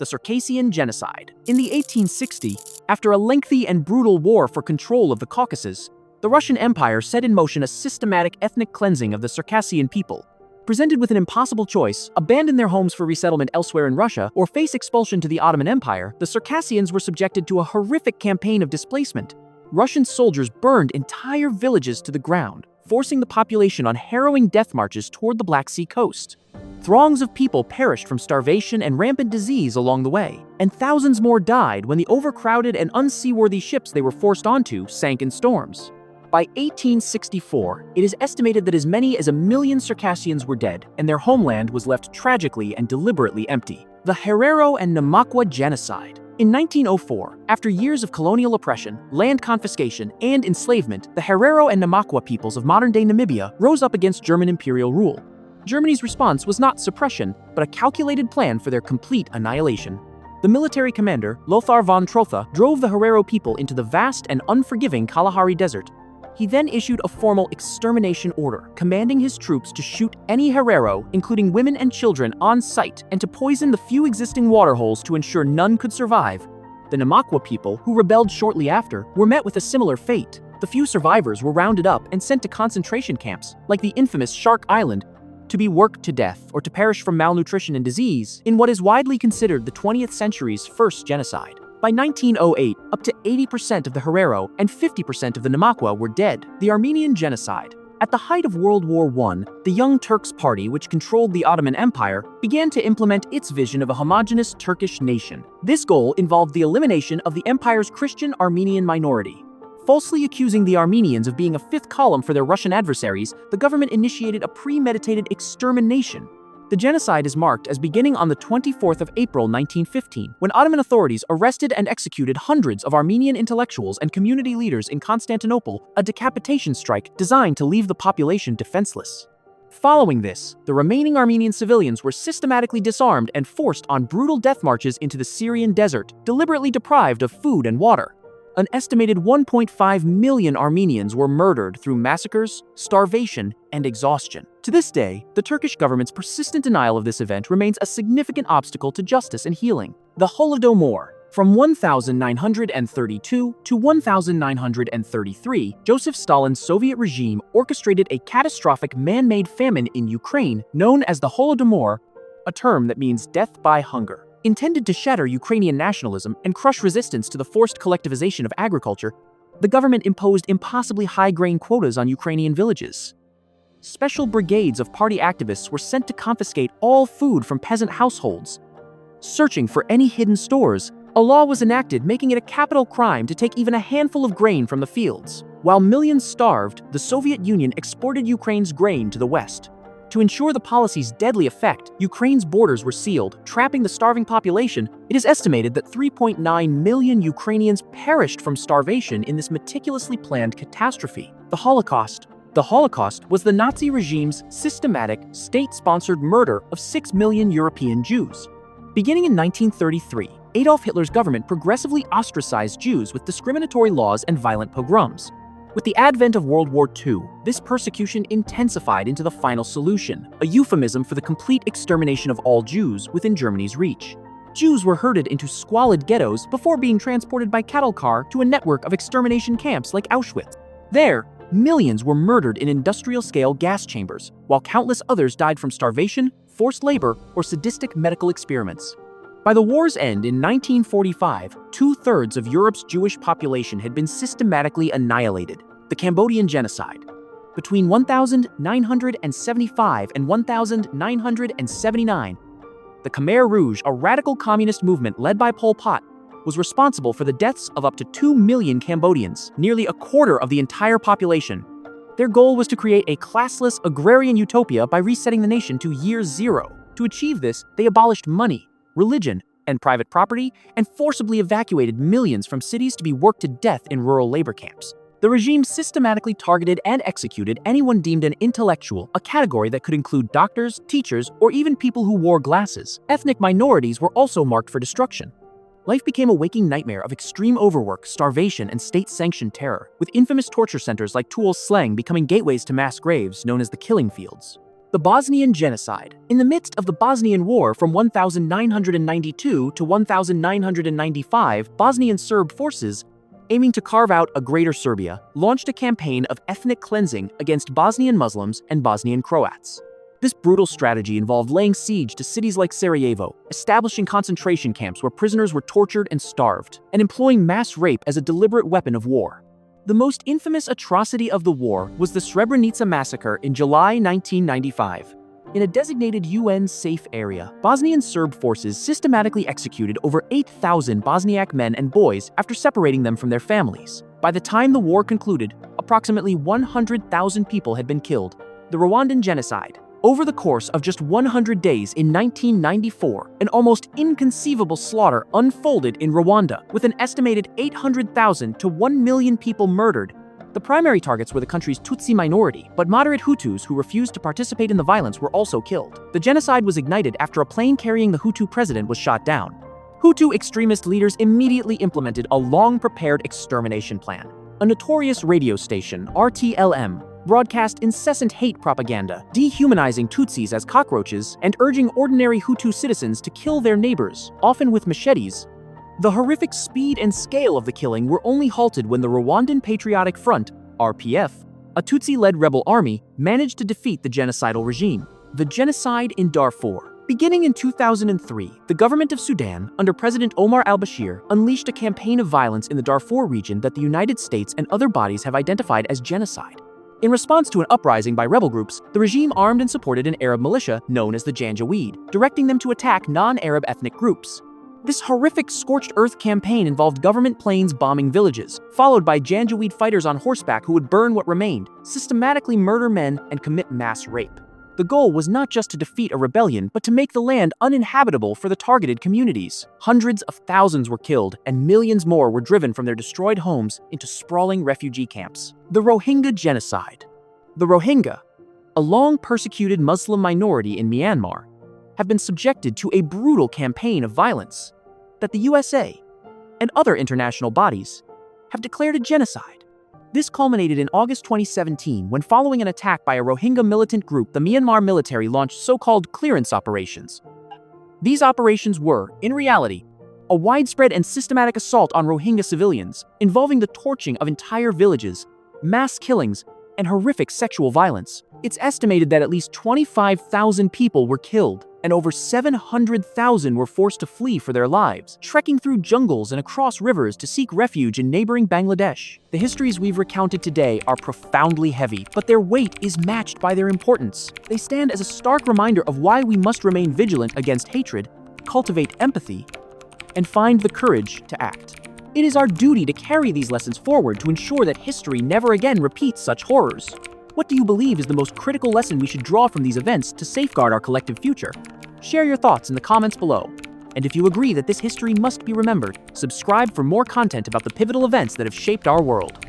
the Circassian Genocide. In the 1860s, after a lengthy and brutal war for control of the Caucasus, the Russian Empire set in motion a systematic ethnic cleansing of the Circassian people. Presented with an impossible choice, abandon their homes for resettlement elsewhere in Russia or face expulsion to the Ottoman Empire, the Circassians were subjected to a horrific campaign of displacement. Russian soldiers burned entire villages to the ground, forcing the population on harrowing death marches toward the Black Sea coast. Throngs of people perished from starvation and rampant disease along the way, and thousands more died when the overcrowded and unseaworthy ships they were forced onto sank in storms. By 1864, it is estimated that as many as 1 million Circassians were dead, and their homeland was left tragically and deliberately empty. The Herero and Namaqua Genocide. In 1904, after years of colonial oppression, land confiscation, and enslavement, the Herero and Namaqua peoples of modern-day Namibia rose up against German imperial rule. Germany's response was not suppression, but a calculated plan for their complete annihilation. The military commander, Lothar von Trotha, drove the Herero people into the vast and unforgiving Kalahari Desert. He then issued a formal extermination order, commanding his troops to shoot any Herero, including women and children, on sight, and to poison the few existing waterholes to ensure none could survive. The Namaqua people, who rebelled shortly after, were met with a similar fate. The few survivors were rounded up and sent to concentration camps, like the infamous Shark Island, to be worked to death or to perish from malnutrition and disease in what is widely considered the 20th century's first genocide. By 1908, up to 80% of the Herero and 50% of the Namaqua were dead. The Armenian Genocide. At the height of World War I, the Young Turks Party, which controlled the Ottoman Empire, began to implement its vision of a homogeneous Turkish nation. This goal involved the elimination of the empire's Christian Armenian minority. Falsely accusing the Armenians of being a fifth column for their Russian adversaries, the government initiated a premeditated extermination. The genocide is marked as beginning on the 24th of April 1915, when Ottoman authorities arrested and executed hundreds of Armenian intellectuals and community leaders in Constantinople, a decapitation strike designed to leave the population defenseless. Following this, the remaining Armenian civilians were systematically disarmed and forced on brutal death marches into the Syrian desert, deliberately deprived of food and water. An estimated 1.5 million Armenians were murdered through massacres, starvation, and exhaustion. To this day, the Turkish government's persistent denial of this event remains a significant obstacle to justice and healing. The Holodomor. From 1932 to 1933, Joseph Stalin's Soviet regime orchestrated a catastrophic man-made famine in Ukraine known as the Holodomor, a term that means death by hunger. Intended to shatter Ukrainian nationalism and crush resistance to the forced collectivization of agriculture, the government imposed impossibly high grain quotas on Ukrainian villages. Special brigades of party activists were sent to confiscate all food from peasant households. Searching for any hidden stores, a law was enacted making it a capital crime to take even a handful of grain from the fields. While millions starved, the Soviet Union exported Ukraine's grain to the West. To ensure the policy's deadly effect, Ukraine's borders were sealed, trapping the starving population. It is estimated that 3.9 million Ukrainians perished from starvation in this meticulously planned catastrophe. The Holocaust. The Holocaust was the Nazi regime's systematic, state-sponsored murder of 6 million European Jews. Beginning in 1933, Adolf Hitler's government progressively ostracized Jews with discriminatory laws and violent pogroms. With the advent of World War II, this persecution intensified into the final solution, a euphemism for the complete extermination of all Jews within Germany's reach. Jews were herded into squalid ghettos before being transported by cattle car to a network of extermination camps like Auschwitz. There, millions were murdered in industrial-scale gas chambers, while countless others died from starvation, forced labor, or sadistic medical experiments. By the war's end in 1945, 2/3 of Europe's Jewish population had been systematically annihilated. The Cambodian Genocide. Between 1975 and 1979, the Khmer Rouge, a radical communist movement led by Pol Pot, was responsible for the deaths of up to 2 million Cambodians, nearly a quarter of the entire population. Their goal was to create a classless agrarian utopia by resetting the nation to year zero. To achieve this, they abolished money, religion, and private property, and forcibly evacuated millions from cities to be worked to death in rural labor camps. The regime systematically targeted and executed anyone deemed an intellectual, a category that could include doctors, teachers, or even people who wore glasses. Ethnic minorities were also marked for destruction. Life became a waking nightmare of extreme overwork, starvation, and state-sanctioned terror, with infamous torture centers like Tuol Sleng becoming gateways to mass graves known as the killing fields. The Bosnian Genocide. In the midst of the Bosnian War from 1992 to 1995, Bosnian Serb forces, aiming to carve out a greater Serbia, launched a campaign of ethnic cleansing against Bosnian Muslims and Bosnian Croats. This brutal strategy involved laying siege to cities like Sarajevo, establishing concentration camps where prisoners were tortured and starved, and employing mass rape as a deliberate weapon of war. The most infamous atrocity of the war was the Srebrenica massacre in July 1995. In a designated UN-safe area, Bosnian Serb forces systematically executed over 8,000 Bosniak men and boys after separating them from their families. By the time the war concluded, approximately 100,000 people had been killed. The Rwandan Genocide. Over the course of just 100 days in 1994, an almost inconceivable slaughter unfolded in Rwanda, with an estimated 800,000 to 1 million people murdered. The primary targets were the country's Tutsi minority, but moderate Hutus who refused to participate in the violence were also killed. The genocide was ignited after a plane carrying the Hutu president was shot down. Hutu extremist leaders immediately implemented a long-prepared extermination plan. A notorious radio station, RTLM, broadcast incessant hate propaganda, dehumanizing Tutsis as cockroaches and urging ordinary Hutu citizens to kill their neighbors, often with machetes. The horrific speed and scale of the killing were only halted when the Rwandan Patriotic Front, RPF, a Tutsi-led rebel army, managed to defeat the genocidal regime. The genocide in Darfur. Beginning in 2003, the government of Sudan, under President Omar al-Bashir, unleashed a campaign of violence in the Darfur region that the United States and other bodies have identified as genocide. In response to an uprising by rebel groups, the regime armed and supported an Arab militia known as the Janjaweed, directing them to attack non-Arab ethnic groups. This horrific scorched earth campaign involved government planes bombing villages, followed by Janjaweed fighters on horseback who would burn what remained, systematically murder men, and commit mass rape. The goal was not just to defeat a rebellion, but to make the land uninhabitable for the targeted communities. Hundreds of thousands were killed, and millions more were driven from their destroyed homes into sprawling refugee camps. The Rohingya Genocide. The Rohingya, a long-persecuted Muslim minority in Myanmar, have been subjected to a brutal campaign of violence that the USA and other international bodies have declared a genocide. This culminated in August 2017 when, following an attack by a Rohingya militant group, the Myanmar military launched so-called clearance operations. These operations were, in reality, a widespread and systematic assault on Rohingya civilians, involving the torching of entire villages, mass killings, and horrific sexual violence. It's estimated that at least 25,000 people were killed, and over 700,000 were forced to flee for their lives, trekking through jungles and across rivers to seek refuge in neighboring Bangladesh. The histories we've recounted today are profoundly heavy, but their weight is matched by their importance. They stand as a stark reminder of why we must remain vigilant against hatred, cultivate empathy, and find the courage to act. It is our duty to carry these lessons forward to ensure that history never again repeats such horrors. What do you believe is the most critical lesson we should draw from these events to safeguard our collective future? Share your thoughts in the comments below. And if you agree that this history must be remembered, subscribe for more content about the pivotal events that have shaped our world.